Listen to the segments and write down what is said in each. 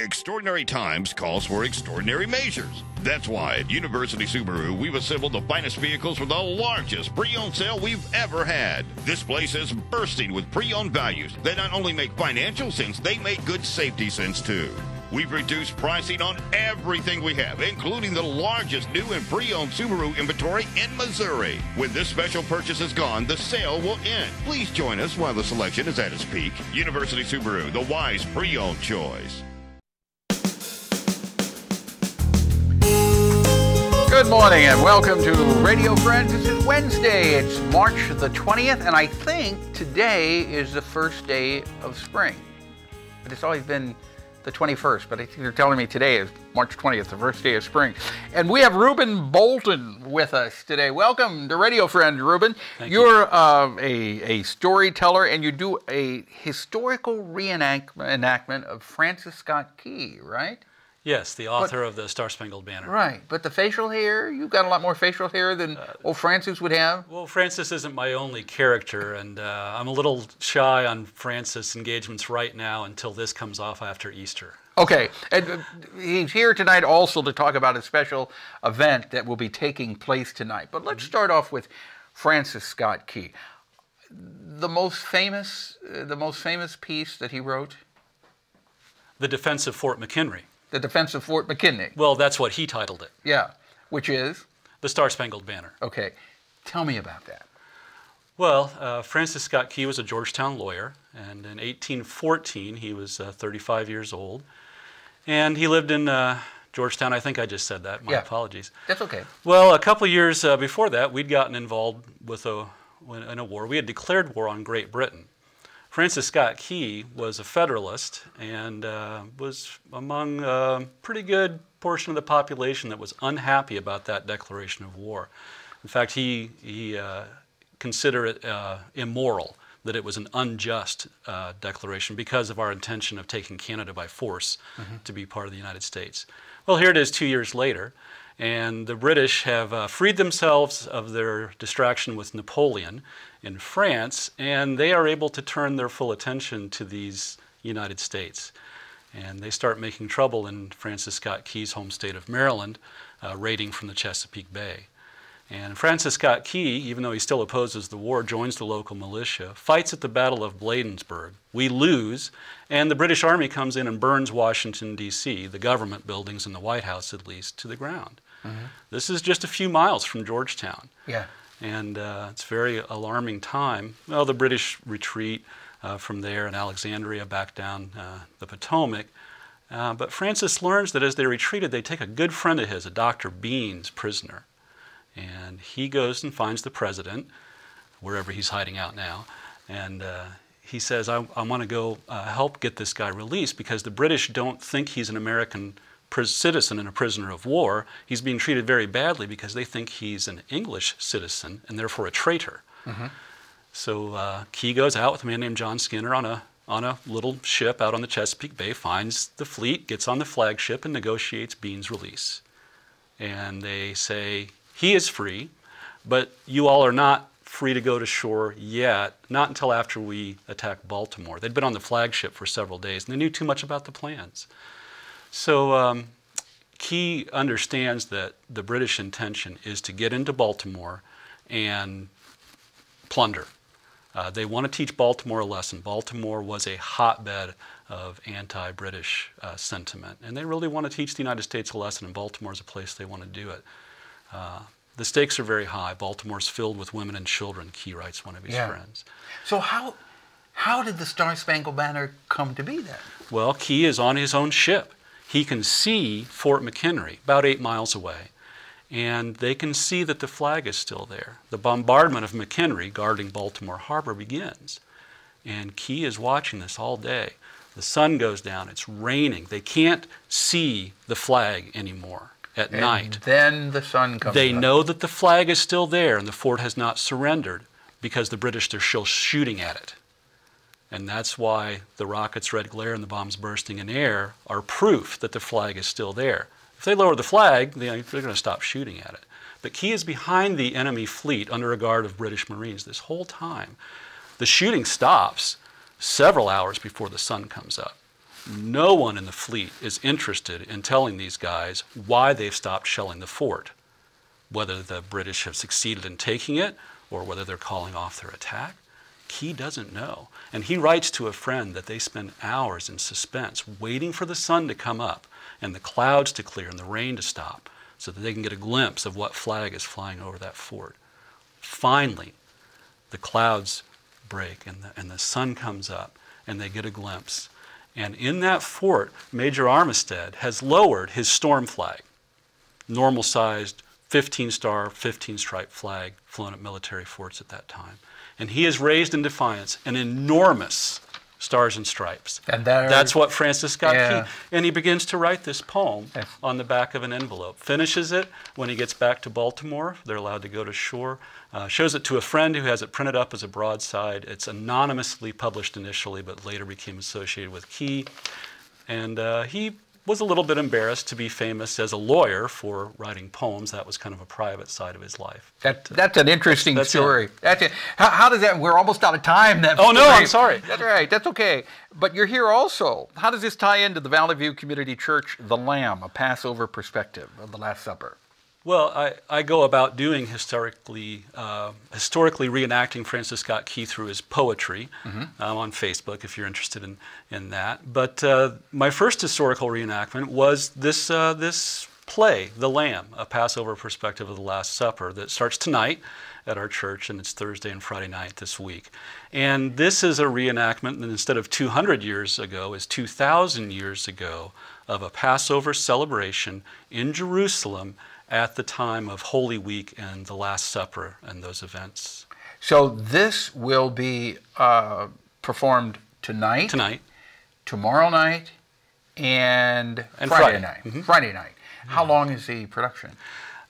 Extraordinary times calls for extraordinary measures. That's why at University Subaru, we've assembled the finest vehicles for the largest pre-owned sale we've ever had. This place is bursting with pre-owned values that not only make financial sense, they make good safety sense too. We've reduced pricing on everything we have, including the largest new and pre-owned Subaru inventory in Missouri. When this special purchase is gone, the sale will end. Please join us while the selection is at its peak. University Subaru, the wise pre-owned choice. Good morning and welcome to Radio Friends. This is Wednesday. It's March the 20th, and I think today is the first day of spring. But it's always been the 21st, but I think they're telling me today is March 20th, the first day of spring. And we have Reuben Bolton with us today. Welcome to Radio Friends, Reuben. You're a storyteller, and you do a historical reenactment of Francis Scott Key, right? Yes, the author of the Star-Spangled Banner. Right, but the facial hair, you've got a lot more facial hair than old Francis would have. Well, Francis isn't my only character, and I'm a little shy on Francis engagements right now until this comes off after Easter. Okay, and he's here tonight also to talk about a special event that will be taking place tonight. But let's start off with Francis Scott Key. The most famous piece that he wrote? The Defense of Fort McHenry. The Defense of Fort McKinley. Well, that's what he titled it. Yeah, which is? The Star-Spangled Banner. Okay, tell me about that. Well, Francis Scott Key was a Georgetown lawyer, and in 1814 he was 35 years old, and he lived in Georgetown. I think I just said that. My apologies. That's okay. Well, a couple of years before that, we'd gotten involved with in a war. We had declared war on Great Britain. Francis Scott Key was a Federalist and was among a pretty good portion of the population that was unhappy about that declaration of war. In fact, he considered it immoral, that it was an unjust declaration because of our intention of taking Canada by force to be part of the United States. Well, here it is 2 years later, and the British have freed themselves of their distraction with Napoleon in France, and they are able to turn their full attention to these United States. And they start making trouble in Francis Scott Key's home state of Maryland, raiding from the Chesapeake Bay. And Francis Scott Key, even though he still opposes the war, joins the local militia, fights at the Battle of Bladensburg. We lose, and the British Army comes in and burns Washington, D.C., the government buildings and the White House at least, to the ground. This is just a few miles from Georgetown. Yeah. And it's a very alarming time. Well, the British retreat from there in Alexandria back down the Potomac. But Francis learns that as they retreated, they take a good friend of his, a Dr. Beans, prisoner. And he goes and finds the president, wherever he's hiding out now. And he says, I want to go help get this guy released because the British don't think he's an American citizen and a prisoner of war. He's being treated very badly because they think he's an English citizen and therefore a traitor. So Key goes out with a man named John Skinner on a little ship out on the Chesapeake Bay, finds the fleet, gets on the flagship, and negotiates Bean's release. And they say, he is free, but you all are not free to go to shore yet, not until after we attack Baltimore. They'd been on the flagship for several days, and they knew too much about the plans. So Key understands that the British intention is to get into Baltimore and plunder. They want to teach Baltimore a lesson. Baltimore was a hotbed of anti-British sentiment, and they really want to teach the United States a lesson, and Baltimore is a place they want to do it. The stakes are very high. Baltimore's filled with women and children, Key writes one of his friends. So how did the Star-Spangled Banner come to be then? Well, Key is on his own ship. He can see Fort McHenry, about 8 miles away, and they can see that the flag is still there. The bombardment of McHenry, guarding Baltimore Harbor, begins. And Key is watching this all day. The sun goes down, it's raining. They can't see the flag anymore at night. Then the sun comes They up. know that the flag is still there and the fort has not surrendered because the British are still shooting at it. And that's why the rockets' red glare and the bombs bursting in air are proof that the flag is still there. If they lower the flag, they're going to stop shooting at it. But Key is behind the enemy fleet under a guard of British Marines this whole time. The shooting stops several hours before the sun comes up. No one in the fleet is interested in telling these guys why they've stopped shelling the fort, whether the British have succeeded in taking it or whether they're calling off their attack. Key doesn't know. And he writes to a friend that they spend hours in suspense waiting for the sun to come up and the clouds to clear and the rain to stop so that they can get a glimpse of what flag is flying over that fort. Finally, the clouds break and the sun comes up and they get a glimpse. And in that fort, Major Armistead has lowered his storm flag, normal-sized 15-star, 15-stripe flag flown at military forts at that time. And he has raised in defiance an enormous Stars and Stripes. And that's what Francis Scott yeah. Key. And he begins to write this poem on the back of an envelope. Finishes it when he gets back to Baltimore. They're allowed to go to shore. Shows it to a friend who has it printed up as a broadside. It's anonymously published initially, but later became associated with Key. And he was a little bit embarrassed to be famous as a lawyer for writing poems. That was kind of a private side of his life. That's an interesting that's story. That's it. How does that? We're almost out of time. Oh no, I'm sorry. That's right. That's okay. But you're here also. How does this tie into the Valley View Community Church, The Lamb, a Passover perspective of the Last Supper? Well, I go about doing historically reenacting Francis Scott Key through his poetry on Facebook, if you're interested in that. But my first historical reenactment was this play, The Lamb, a Passover perspective of the Last Supper, that starts tonight at our church, and it's Thursday and Friday night this week. And this is a reenactment that instead of 200 years ago is 2,000 years ago of a Passover celebration in Jerusalem at the time of Holy Week and the Last Supper and those events. So this will be performed tonight, tomorrow night, and Friday night. Friday night. How long is the production?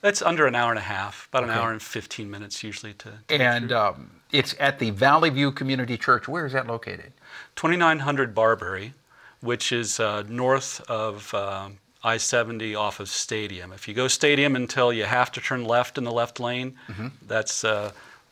It's under an hour and a half, about an hour and 15 minutes usually to And it's at the Valley View Community Church. Where is that located? 2900 Barberry, which is north of I-70 off of Stadium. If you go Stadium until you have to turn left in the left lane, that's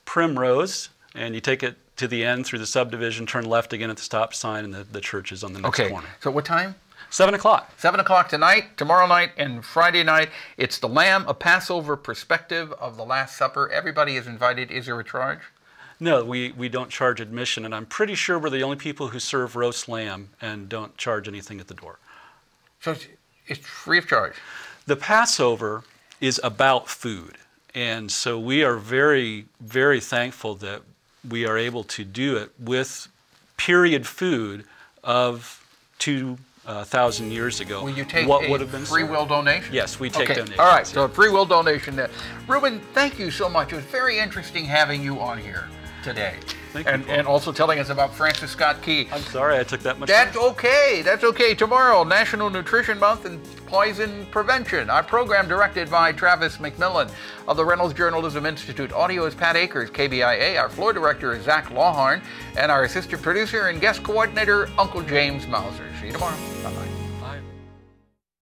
Primrose, and you take it to the end through the subdivision, turn left again at the stop sign, and the church is on the next corner. So what time? 7 o'clock. 7 o'clock tonight, tomorrow night, and Friday night. It's The Lamb, a Passover perspective of the Last Supper. Everybody is invited. Is there a charge? No, we don't charge admission, and I'm pretty sure we're the only people who serve roast lamb and don't charge anything at the door. So it's free of charge. The Passover is about food, and so we are very, very thankful that we are able to do it with period food of 2,000 years ago. Will you take what would have been free will donation? Yes, we take donations. All right, so a free will donation there. Reuben, thank you so much. It was very interesting having you on here today. Thank you, and also telling us about Francis Scott Key. I'm sorry I took that much That's time. okay. That's okay. Tomorrow, National Nutrition Month and Poison Prevention. Our program directed by Travis McMillan of the Reynolds Journalism Institute. Audio is Pat Akers, KBIA. Our floor director is Zach Lawhorn. And our assistant producer and guest coordinator, Uncle James Mauser. See you tomorrow. Bye-bye.